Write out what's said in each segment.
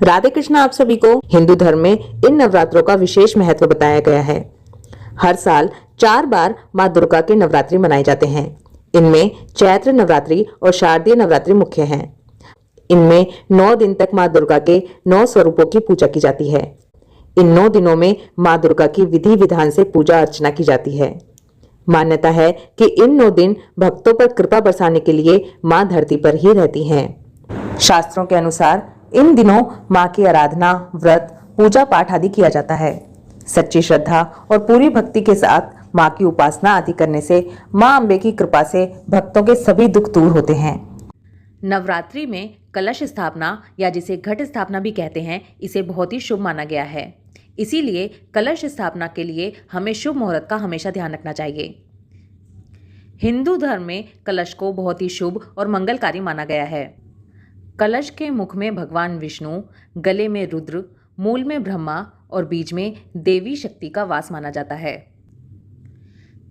राधे कृष्ण। आप सभी को हिंदू धर्म में इन नवरात्रों का विशेष महत्व बताया गया है। हर साल 4 बार माँ दुर्गा के नवरात्रि मनाए जाते हैं। इनमें चैत्र नवरात्रि और शारदीय नवरात्रि मुख्य हैं। इनमें 9 दिन तक माँ दुर्गा के 9 स्वरूपों की पूजा की जाती है। इन 9 दिनों में माँ दुर्गा की विधि विधान से पूजा अर्चना की जाती है। मान्यता है कि इन 9 दिन भक्तों पर कृपा बरसाने के लिए माँ धरती पर ही रहती हैं। शास्त्रों के अनुसार इन दिनों माँ की आराधना, व्रत, पूजा पाठ आदि किया जाता है। सच्ची श्रद्धा और पूरी भक्ति के साथ माँ की उपासना आदि करने से माँ अम्बे की कृपा से भक्तों के सभी दुख दूर होते हैं। नवरात्रि में कलश स्थापना या जिसे घट स्थापना भी कहते हैं, इसे बहुत ही शुभ माना गया है। इसीलिए कलश स्थापना के लिए हमें शुभ मुहूर्त का हमेशा ध्यान रखना चाहिए। हिंदू धर्म में कलश को बहुत ही शुभ और मंगलकारी माना गया है। कलश के मुख में भगवान विष्णु, गले में रुद्र, मूल में ब्रह्मा और बीच में देवी शक्ति का वास माना जाता है।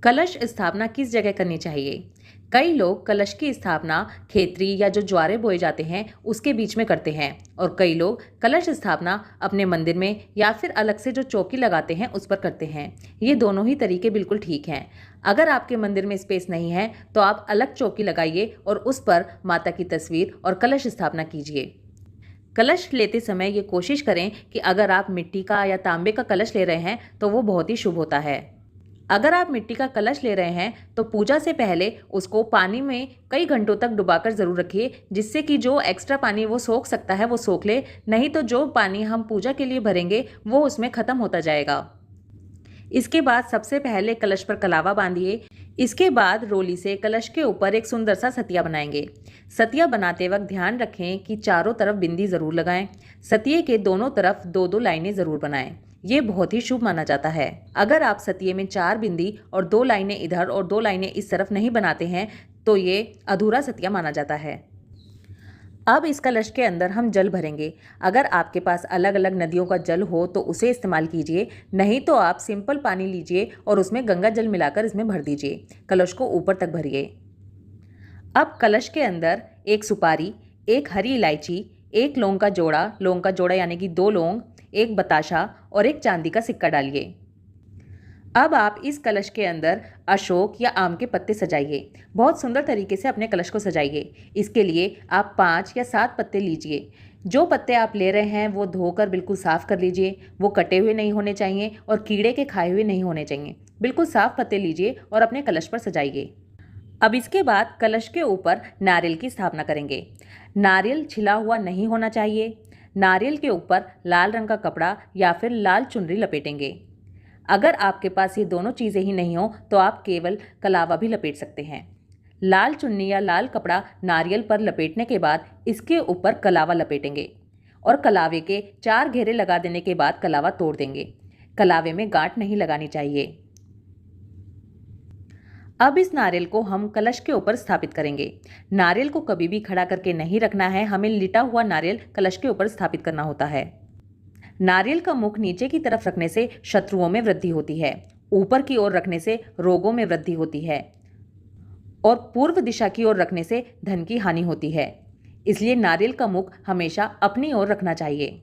कलश स्थापना किस जगह करनी चाहिए? कई लोग कलश की स्थापना खेतरी या जो ज्वारे बोए जाते हैं उसके बीच में करते हैं, और कई लोग कलश स्थापना अपने मंदिर में या फिर अलग से जो चौकी लगाते हैं उस पर करते हैं। ये दोनों ही तरीके बिल्कुल ठीक हैं। अगर आपके मंदिर में स्पेस नहीं है तो आप अलग चौकी लगाइए और उस पर माता की तस्वीर और कलश स्थापना कीजिए। कलश लेते समय ये कोशिश करें कि अगर आप मिट्टी का या तांबे का कलश ले रहे हैं तो वो बहुत ही शुभ होता है। अगर आप मिट्टी का कलश ले रहे हैं तो पूजा से पहले उसको पानी में कई घंटों तक डुबाकर ज़रूर रखिए, जिससे कि जो एक्स्ट्रा पानी वो सोख सकता है वो सोख ले, नहीं तो जो पानी हम पूजा के लिए भरेंगे वो उसमें ख़त्म होता जाएगा। इसके बाद सबसे पहले कलश पर कलावा बांधिए। इसके बाद रोली से कलश के ऊपर एक सुंदर सा सतिया बनाएंगे। सतिया बनाते वक्त ध्यान रखें कि चारों तरफ बिंदी ज़रूर लगाएं। सतिये के दोनों तरफ 2-2 लाइनें ज़रूर बनाएं। ये बहुत ही शुभ माना जाता है। अगर आप सतिये में 4 बिंदी और 2 लाइनें इधर और 2 लाइनें इस तरफ नहीं बनाते हैं तो ये अधूरा सतिया माना जाता है। अब इस कलश के अंदर हम जल भरेंगे। अगर आपके पास अलग अलग नदियों का जल हो तो उसे इस्तेमाल कीजिए, नहीं तो आप सिंपल पानी लीजिए और उसमें गंगा जल मिलाकर इसमें भर दीजिए। कलश को ऊपर तक भरिए। अब कलश के अंदर 1 सुपारी, 1 हरी इलायची, 1 लौंग का जोड़ा यानी कि 2 लौंग, 1 बताशा और 1 चांदी का सिक्का डालिए। अब आप इस कलश के अंदर अशोक या आम के पत्ते सजाइए। बहुत सुंदर तरीके से अपने कलश को सजाइए। इसके लिए आप 5 या 7 पत्ते लीजिए। जो पत्ते आप ले रहे हैं वो धोकर बिल्कुल साफ़ कर लीजिए। वो कटे हुए नहीं होने चाहिए और कीड़े के खाए हुए नहीं होने चाहिए। बिल्कुल साफ़ पत्ते लीजिए और अपने कलश पर सजाइए। अब इसके बाद कलश के ऊपर नारियल की स्थापना करेंगे। नारियल छिला हुआ नहीं होना चाहिए। नारियल के ऊपर लाल रंग का कपड़ा या फिर लाल चुनरी लपेटेंगे। अगर आपके पास ये दोनों चीज़ें ही नहीं हो तो आप केवल कलावा भी लपेट सकते हैं। लाल चुन्नी या लाल कपड़ा नारियल पर लपेटने के बाद इसके ऊपर कलावा लपेटेंगे और कलावे के 4 घेरे लगा देने के बाद कलावा तोड़ देंगे। कलावे में गांठ नहीं लगानी चाहिए। अब इस नारियल को हम कलश के ऊपर स्थापित करेंगे। नारियल को कभी भी खड़ा करके नहीं रखना है, हमें लिटा हुआ नारियल कलश के ऊपर स्थापित करना होता है। नारियल का मुख नीचे की तरफ रखने से शत्रुओं में वृद्धि होती है, ऊपर की ओर रखने से रोगों में वृद्धि होती है और पूर्व दिशा की ओर रखने से धन की हानि होती है। इसलिए नारियल का मुख हमेशा अपनी ओर रखना चाहिए।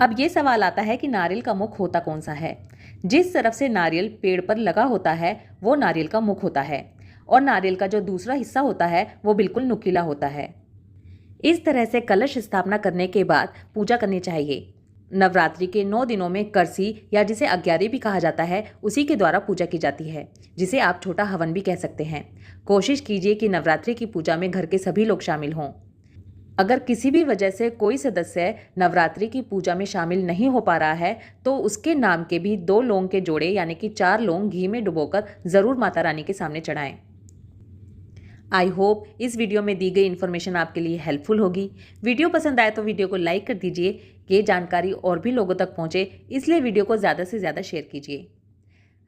अब ये सवाल आता है कि नारियल का मुख होता कौन सा है? जिस तरफ से नारियल पेड़ पर लगा होता है वो नारियल का मुख होता है, और नारियल का जो दूसरा हिस्सा होता है वो बिल्कुल नुकीला होता है। इस तरह से कलश स्थापना करने के बाद पूजा करनी चाहिए। नवरात्रि के 9 दिनों में करसी या जिसे अग्यारी भी कहा जाता है उसी के द्वारा पूजा की जाती है, जिसे आप छोटा हवन भी कह सकते हैं। कोशिश कीजिए कि नवरात्रि की पूजा में घर के सभी लोग शामिल हों। अगर किसी भी वजह से कोई सदस्य नवरात्रि की पूजा में शामिल नहीं हो पा रहा है तो उसके नाम के भी 2 लौंग के जोड़े यानी कि 4 लौंग घी में डुबोकर ज़रूर माता रानी के सामने चढ़ाएं। आई होप इस वीडियो में दी गई इन्फॉर्मेशन आपके लिए हेल्पफुल होगी। वीडियो पसंद आए तो वीडियो को लाइक कर दीजिए। ये जानकारी और भी लोगों तक पहुँचे, इसलिए वीडियो को ज़्यादा से ज़्यादा शेयर कीजिए।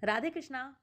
राधे कृष्णा।